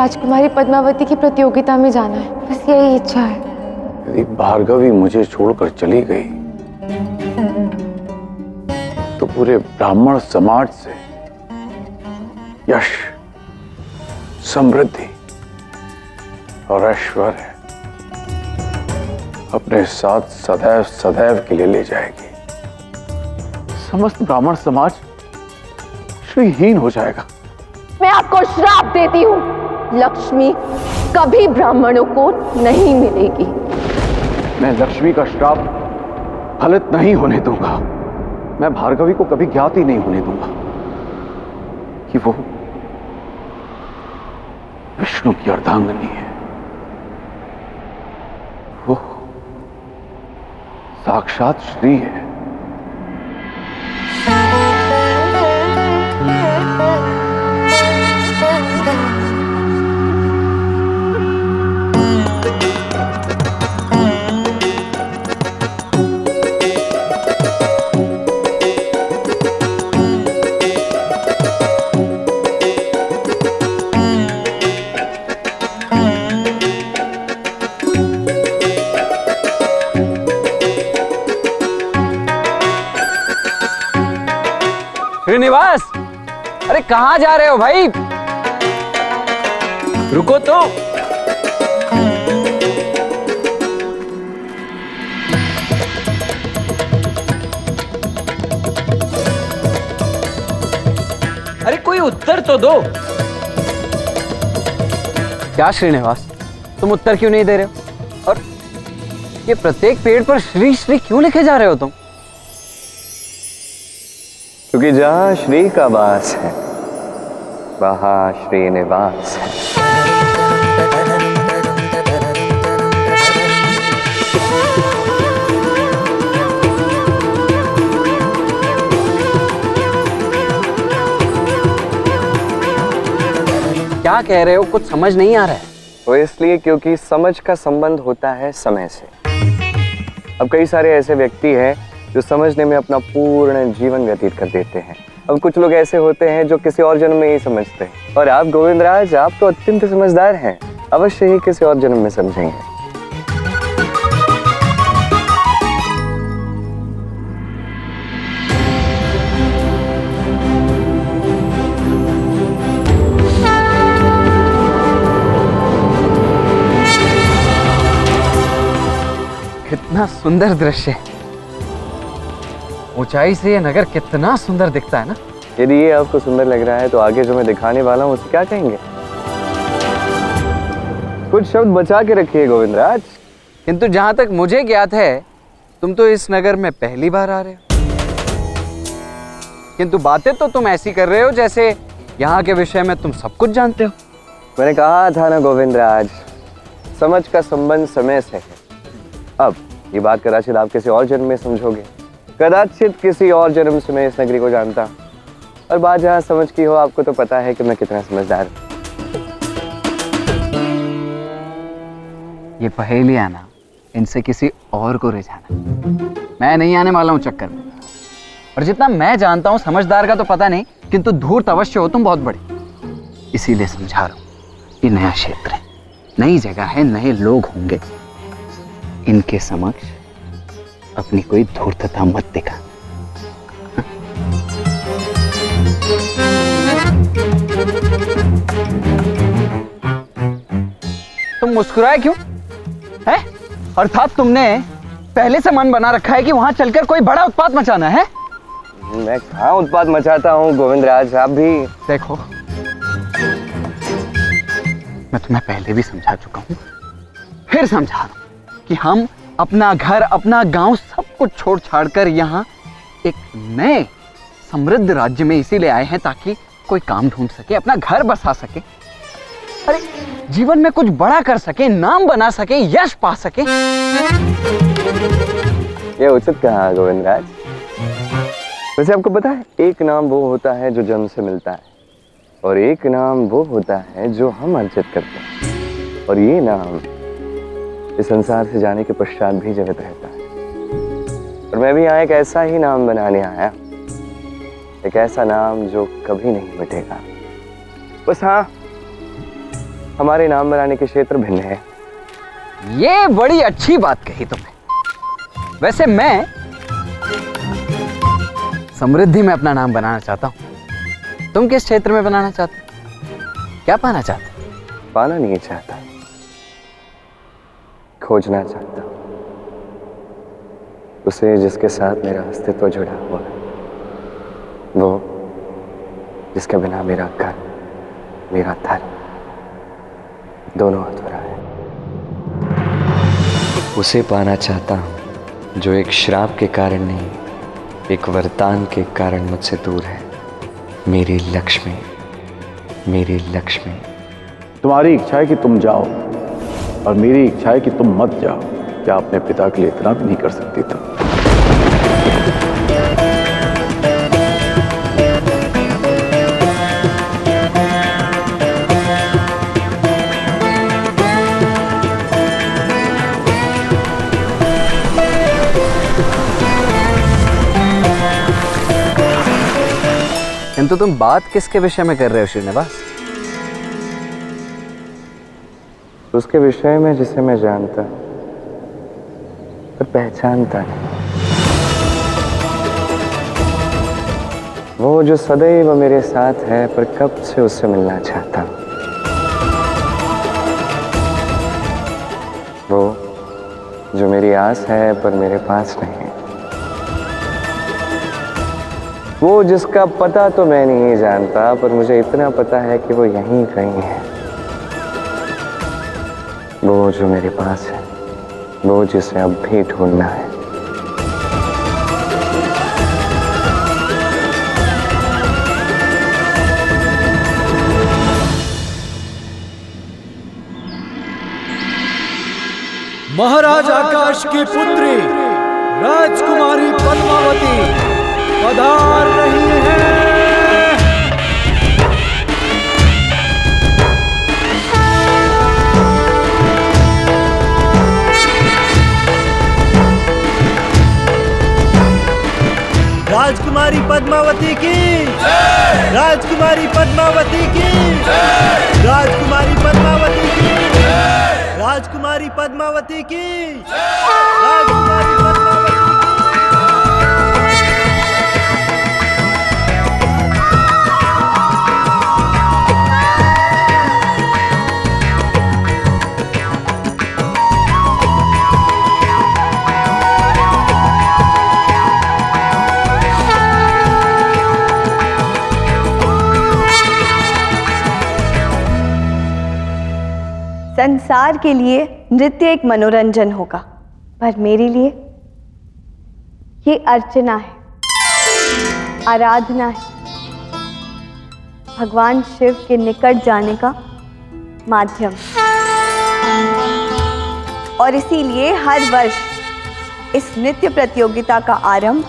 राजकुमारी पद्मावती की प्रतियोगिता में जाना है, बस यही इच्छा है। यदि भार्गवी मुझे छोड़कर चली गई तो पूरे ब्राह्मण समाज से यश, समृद्धि और ऐश्वर्य अपने साथ सदैव सदैव के लिए ले जाएगी। समस्त ब्राह्मण समाज श्रीहीन हो जाएगा। मैं आपको श्राप देती हूँ, लक्ष्मी कभी ब्राह्मणों को नहीं मिलेगी। मैं लक्ष्मी का श्राप फलित नहीं होने दूंगा। मैं भार्गवी को कभी ज्ञात ही नहीं होने दूंगा कि वो विष्णु की अर्धांगिनी है। वो साक्षात श्री है। श्रीनिवास, अरे कहां जा रहे हो भाई? रुको तो। अरे कोई उत्तर तो दो। क्या श्रीनिवास, तुम उत्तर क्यों नहीं दे रहे हो? और ये प्रत्येक पेड़ पर श्री श्री क्यों लिखे जा रहे हो तुम? क्योंकि जहां श्री का वास है वहां श्रीनिवास है। क्या कह रहे हो? कुछ समझ नहीं आ रहा है। वो इसलिए क्योंकि समझ का संबंध होता है समय से। अब कई सारे ऐसे व्यक्ति हैं जो समझने में अपना पूर्ण जीवन व्यतीत कर देते हैं। अब कुछ लोग ऐसे होते हैं जो किसी और जन्म में ही समझते हैं। और आप गोविंदराज, आप तो अत्यंत समझदार हैं, अवश्य ही किसी और जन्म में समझेंगे। कितना सुंदर दृश्य है। ऊंचाई से ये नगर कितना सुंदर दिखता है ना। यदि ये आपको सुंदर लग रहा है तो आगे जो मैं दिखाने वाला हूँ उसे क्या कहेंगे? कुछ शब्द बचा के रखिए गोविंदराज। किंतु जहां तक मुझे ज्ञात है, तुम तो इस नगर में पहली बार आ रहे हो। किंतु बातें तो तुम ऐसी कर रहे हो जैसे यहाँ के विषय में तुम सब कुछ जानते हो। मैंने कहा था ना गोविंदराज, समझ का संबंध समय से है। अब ये बात कदाचित आप किसी और जन्म में समझोगे, कदाचित किसी और जन्म से मैं इस नगरी को जानता। और बात जहाँ समझ की हो, आपको तो पता है कि मैं कितना समझदार हूँ। ये पहेलियां ना, इनसे किसी और को रिझाना। मैं नहीं आने वाला हूँ चक्कर में। और जितना मैं जानता हूँ, समझदार का तो पता नहीं, किंतु धूर्त अवश्य हो तुम बहुत बड़े। इसीलिए समझा रहा हूँ, ये नया क्षेत्र है, नई जगह है, नए लोग होंगे। इनके समक्ष अपनी कोई धूर्तता मत दिखा। तुम मुस्कुराए क्यों है? अर्थात तुमने पहले से मन बना रखा है कि वहां चलकर कोई बड़ा उत्पात मचाना है? मैं कहाँ उत्पात मचाता हूँ गोविंदराज, आप भी देखो, मैं तुम्हें पहले भी समझा चुका हूं, फिर समझा रहा हूं कि हम अपना घर, अपना गांव सब कुछ छोड़ छाड़ कर यहाँ एक नए समृद्ध राज्य में इसीलिए आए हैं ताकि कोई काम ढूंढ सके, अपना घर बसा सके, अरे जीवन में कुछ बड़ा कर सके, नाम बना सके, यश पा सके। ये उचित कहा गोविंदराज। वैसे आपको पता है, एक नाम वो होता है जो जन्म से मिलता है, और एक नाम वो होता है जो हम अर्जित करते हैं। और ये नाम इस संसार से जाने के पश्चात भी जीवित रहता है। और मैं भी यहाँ एक ऐसा ही नाम बनाने आया, एक ऐसा नाम जो कभी नहीं मिटेगा। बस हाँ, हमारे नाम बनाने के क्षेत्र भिन्न है। ये बड़ी अच्छी बात कही तुमने। वैसे मैं समृद्धि में अपना नाम बनाना चाहता हूं। तुम किस क्षेत्र में बनाना चाहते हो? क्या पाना चाहते हो? पाना नहीं चाहता, खोजना चाहता हूं उसे जिसके साथ मेरा अस्तित्व जुड़ा हुआ है, वो जिसके बिना मेरा घर, मेरा धर्म दोनों अधूरा है। उसे पाना चाहता हूं जो एक श्राप के कारण नहीं, एक वरदान के कारण मुझसे दूर है। मेरी लक्ष्मी, मेरी लक्ष्मी। तुम्हारी इच्छा है कि तुम जाओ और मेरी इच्छा है कि तुम मत जाओ। क्या अपने पिता के लिए इतना भी नहीं कर सकती तुम? किंतु तुम बात किसके विषय में कर रहे हो श्रीनिवास? उसके विषय में जिसे मैं जानता पर पहचानता नहीं, वो जो सदैव मेरे साथ है पर कब से उससे मिलना चाहता हूं। वो जो मेरी आस है पर मेरे पास नहीं है। वो जिसका पता तो मैं नहीं जानता पर मुझे इतना पता है कि वो यहीं कहीं है। वो जो मेरे पास है, वो जिसे अब भी ढूंढना है। महाराज आकाश की पुत्री राजकुमारी पद्मावती पधार रही है। राजकुमारी पद्मावती की, राजकुमारी पद्मावती की, राजकुमारी पद्मावती की, राजकुमारी पद्मावती की, राजकुमारी पद्मावती। संसार के लिए नृत्य एक मनोरंजन होगा, पर मेरे लिए ये अर्चना है, आराधना है, भगवान शिव के निकट जाने का माध्यम। और इसीलिए हर वर्ष इस नृत्य प्रतियोगिता का आरंभ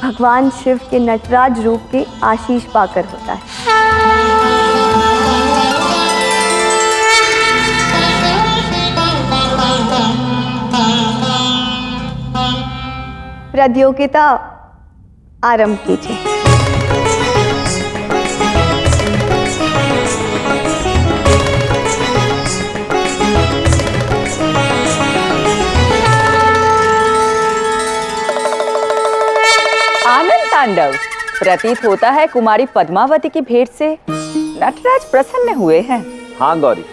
भगवान शिव के नटराज रूप के आशीष पाकर होता है। प्रतियोगिता आरंभ कीजिए। आनंद तांडव प्रतीत होता है कुमारी पद्मावती की भेंट से नटराज प्रसन्न हुए हैं। हाँ गौरी,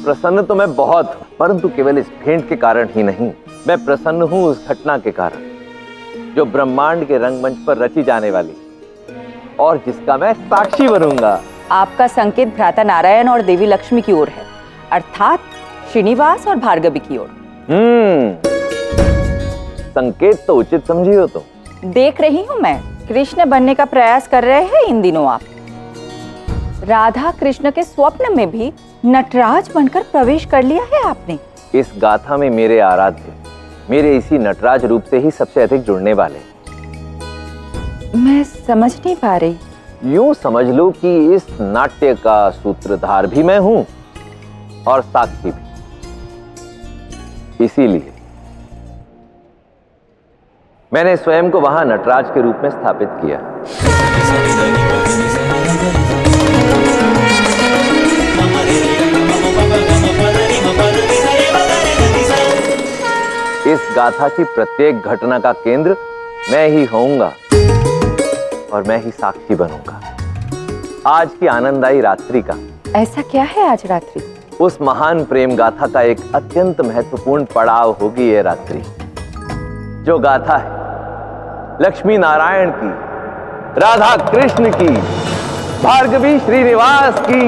प्रसन्न तो मैं बहुत हूँ, परंतु केवल इस भेंट के कारण ही नहीं, मैं प्रसन्न हूँ उस घटना के कारण जो ब्रह्मांड के रंगमंच पर रची जाने वाली और जिसका मैं साक्षी बनूंगा। आपका संकेत भ्राता नारायण और देवी लक्ष्मी की ओर है, अर्थात श्रीनिवास और भार्गवी की ओर। संकेत तो उचित समझी हो तुम। देख रही हूँ मैं, कृष्ण बनने का प्रयास कर रहे हैं इन दिनों आप। राधा कृष्ण के स्वप्न में भी नटराज बनकर प्रवेश कर लिया है आपने। इस गाथा में मेरे आराध्य, मेरे इसी नटराज रूप से ही सबसे अधिक जुड़ने वाले। मैं समझ नहीं पा रही। यूं समझ लो कि इस नाट्य का सूत्रधार भी मैं हूं और साक्षी भी। इसीलिए मैंने स्वयं को वहां नटराज के रूप में स्थापित किया। उस गाथा की प्रत्येक घटना का केंद्र मैं ही होऊंगा और मैं ही साक्षी बनूंगा आज की आनंददायी रात्रि का। ऐसा क्या है आज रात्रि? उस महान प्रेम गाथा का एक अत्यंत महत्वपूर्ण पड़ाव होगी ये रात्रि, जो गाथा है लक्ष्मी नारायण की, राधा कृष्ण की, भार्गवी श्रीनिवास की।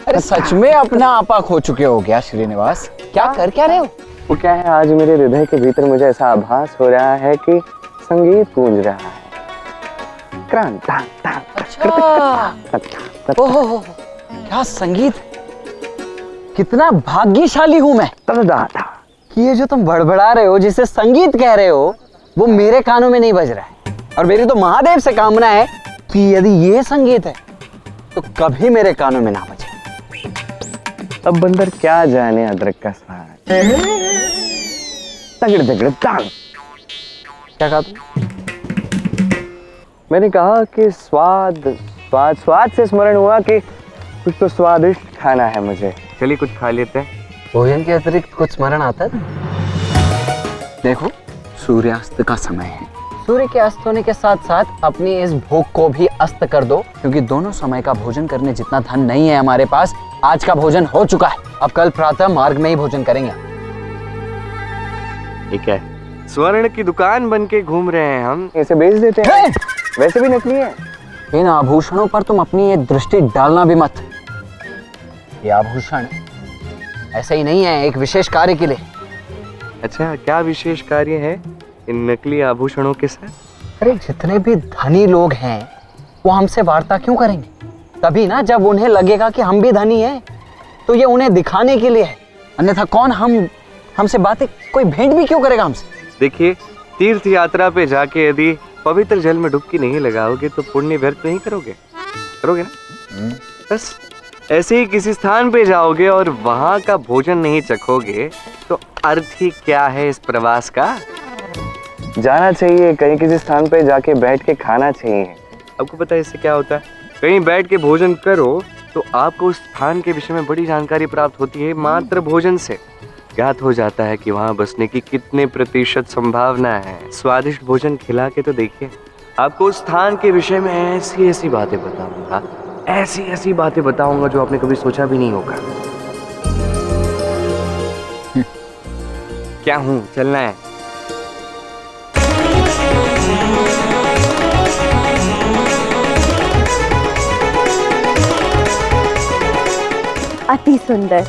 अरे सच में अपना आपा खो चुके हो क्या श्रीनिवास? क्या रहे हो? वो क्या है, आज मेरे हृदय के भीतर मुझे ऐसा आभास हो रहा है कि संगीत गूंज रहा है। ओहो, क्या संगीत! कितना भाग्यशाली हूं मैं कि ये जो तुम बड़बड़ा रहे हो, जिसे संगीत कह रहे हो, वो मेरे कानों में नहीं बज रहा है। और मेरी तो महादेव से कामना है कि यदि ये संगीत है तो कभी मेरे कानों में ना बजे। अब बंदर क्या जाने अदरक का स्वाद। क्या कहा तुम? मैंने कहा कि स्वाद से स्मरण हुआ कि कुछ तो स्वादिष्ट खाना है मुझे। चलिए कुछ खा लेते हैं। भोजन के अतिरिक्त कुछ स्मरण आता है? देखो, सूर्यास्त का समय है। सूर्य के अस्त होने के साथ साथ अपनी इस भूख को भी अस्त कर दो, क्योंकि दोनों समय का भोजन करने जितना धन नहीं है हमारे पास। आज का भोजन हो चुका है, अब कल प्रातः मार्ग में ही भोजन करेंगे। ठीक है, स्वर्ण की दुकान बन के घूम रहे हैं हम, इसे बेच देते हैं। वैसे भी नकली है। इन आभूषणों पर तुम अपनी ये दृष्टि डालना भी मत। ये आभूषण ऐसा ही नहीं है, एक विशेष कार्य के लिए। अच्छा, क्या विशेष कार्य है इन नकली आभूषणों के साथ? अरे जितने भी धनी लोग हैं वो हमसे वार्ता क्यों करेंगे? तभी ना, जब उन्हें लगेगा कि हम भी धनी हैं। तो ये उन्हें दिखाने के लिए है, अन्यथा कौन हमसे बातें, कोई भेंट भी क्यों करेगा हमसे? देखिए, तीर्थ यात्रा पे जाके यदि पवित्र जल में डुबकी नहीं लगाओगे तो पुण्य व्यर्थ नहीं करोगे ना? बस ऐसे ही किसी स्थान पे जाओगे और वहां का भोजन नहीं चखोगे तो अर्थ ही क्या है इस प्रवास का? जाना चाहिए, कहीं किसी स्थान पे जाके बैठ के खाना चाहिए। आपको पता है इससे क्या होता है? कहीं बैठ के भोजन करो तो आपको उस स्थान के विषय में बड़ी जानकारी प्राप्त होती है। मात्र भोजन से ज्ञात हो जाता है कि वहां बसने की कितने प्रतिशत संभावना है। स्वादिष्ट भोजन खिला के तो देखिए, आपको उस स्थान के विषय में ऐसी ऐसी बातें बताऊंगा, ऐसी ऐसी बातें बताऊंगा जो आपने कभी सोचा भी नहीं होगा। क्या हूं, चलना है? अति सुंदर।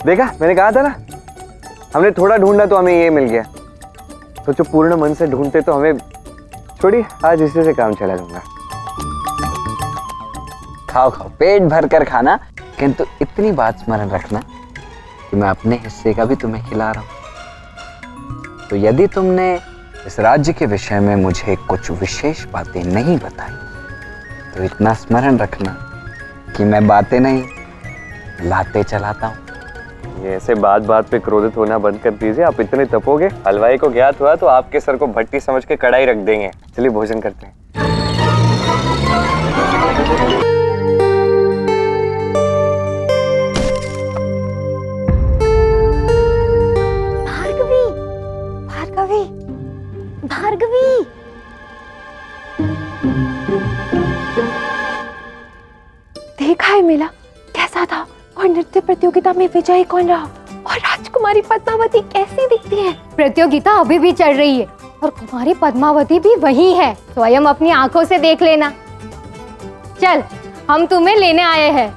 देखा, मैंने कहा था ना, हमने थोड़ा ढूंढा तो हमें ये मिल गया। सोचो पूर्ण मन से ढूंढते तो हमें, छोड़िए, आज इसी से काम चला लूंगा। खाओ खाओ, पेट भर कर खाना, किंतु इतनी बात स्मरण रखना कि मैं अपने हिस्से का भी तुम्हें खिला रहा हूं। तो यदि तुमने इस राज्य के विषय में मुझे कुछ विशेष बातें नहीं बताई तो इतना स्मरण रखना कि मैं बातें नहीं, लाते चलाता हूं। ये ऐसे बात बात पे क्रोधित होना बंद कर दीजिए। आप इतने तपोगे, हलवाई को ज्ञात हुआ तो आपके सर को भट्टी समझ के कढ़ाई रख देंगे। चलिए भोजन करते हैं। भार्गवी, भार्गवी, भार्गवी। देखा है मेला कैसा था, और नृत्य प्रतियोगिता में विजयी कौन रहा, और राजकुमारी पद्मावती कैसी दिखती है। प्रतियोगिता अभी भी चल रही है और कुमारी पद्मावती भी वही है। स्वयं अपनी आंखों से देख लेना। चल, हम तुम्हें लेने आए हैं।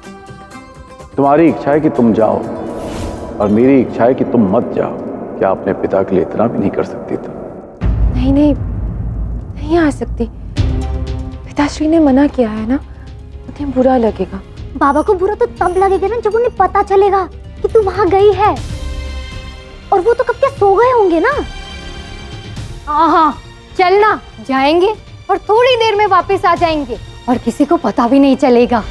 तुम्हारी इच्छा है कि तुम जाओ और मेरी इच्छा है कि तुम मत जाओ। क्या अपने पिता के लिए इतना भी नहीं कर सकती तुम? नहीं नहीं, नहीं आ सकती। पिताश्री ने मना किया है ना, उन्हें बुरा लगेगा। बाबा को बुरा तो तब लगेगा ना जब उन्हें पता चलेगा कि तू वहां गई है, और वो तो कब के सो गए होंगे ना। हाँ, चलना, जाएंगे और थोड़ी देर में वापस आ जाएंगे, और किसी को पता भी नहीं चलेगा।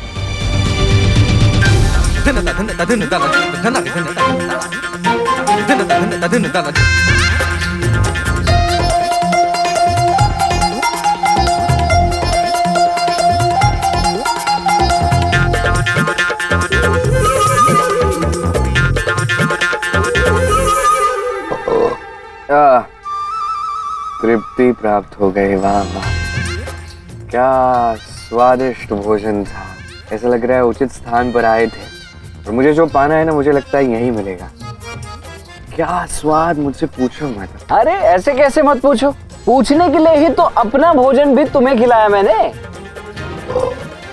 तृप्ति प्राप्त हो गई। वाह वाह, क्या स्वादिष्ट भोजन था। ऐसा लग रहा है उचित स्थान पर आए थे और मुझे जो पाना है ना, मुझे लगता है यहीं मिलेगा। क्या स्वाद, मुझसे पूछो मत। अरे ऐसे कैसे मत पूछो, पूछने के लिए ही तो अपना भोजन भी तुम्हें खिलाया मैंने,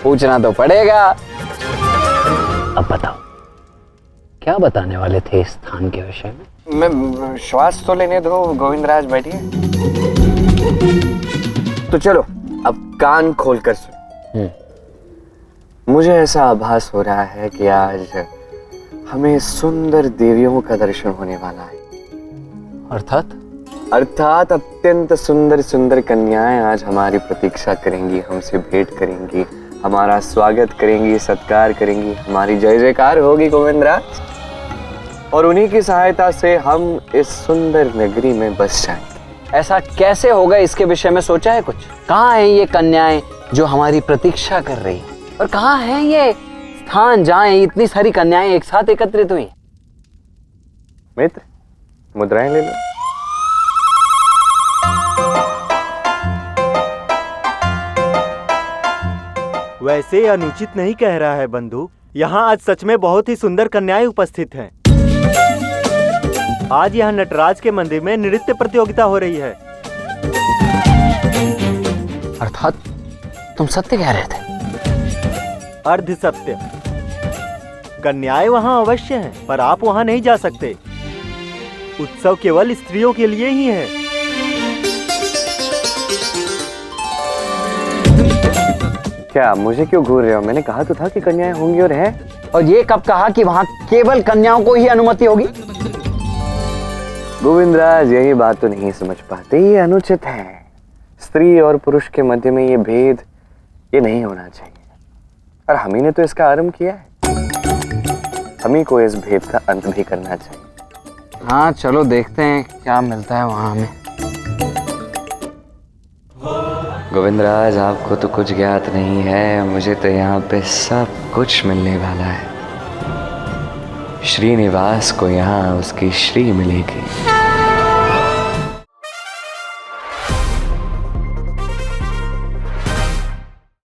पूछना तो पड़ेगा। अब बताओ क्या बताने वाले थे इस स्थान के विषय में? मैं श्वास तो लेने दो गोविंदराज, बैठिए। तो चलो अब कान खोल कर सुनो। मुझे ऐसा आभास हो रहा है कि आज हमें सुंदर देवियों का दर्शन होने वाला है। अर्थात अत्यंत सुंदर सुंदर कन्याएं आज हमारी प्रतीक्षा करेंगी, हमसे भेंट करेंगी, हमारा स्वागत करेंगी, सत्कार करेंगी, हमारी जय जयकार होगी गोविंदराज। और उन्हीं की सहायता से हम इस सुंदर नगरी में बस जाएंगे। ऐसा कैसे होगा, इसके विषय में सोचा है कुछ? कहाँ है ये कन्याएं जो हमारी प्रतीक्षा कर रही हैं? और कहाँ है ये स्थान जहाँ इतनी सारी कन्याएं एक साथ एकत्रित हुई? मित्र, मुद्राएं ले लो। वैसे अनुचित नहीं कह रहा है बंधु, यहाँ आज सच में बहुत ही सुंदर कन्याएं उपस्थित हैं। आज यहाँ नटराज के मंदिर में नृत्य प्रतियोगिता हो रही है। अर्थात तुम सत्य कह रहे थे? अर्ध सत्य। कन्याएं वहाँ अवश्य हैं, पर आप वहाँ नहीं जा सकते। उत्सव केवल स्त्रियों के लिए ही है। क्या मुझे क्यों घूर रहे हो? मैंने कहा तो था कि कन्याएं होंगी और हैं। और ये कब कहा कि वहाँ केवल कन्याओं को ही अनुमति होगी? गोविंदराज यही बात तो नहीं समझ पाते, ये अनुचित है। स्त्री और पुरुष के मध्य में ये भेद, ये नहीं होना चाहिए। और हम ही ने तो इसका आरंभ किया है, हम ही को इस भेद का अंत भी करना चाहिए। हाँ चलो देखते हैं क्या मिलता है वहाँ हमें। गोविंदराज आपको तो कुछ ज्ञात नहीं है, मुझे तो यहाँ पे सब कुछ मिलने वाला है। श्रीनिवास को यहाँ उसकी श्री मिलेगी।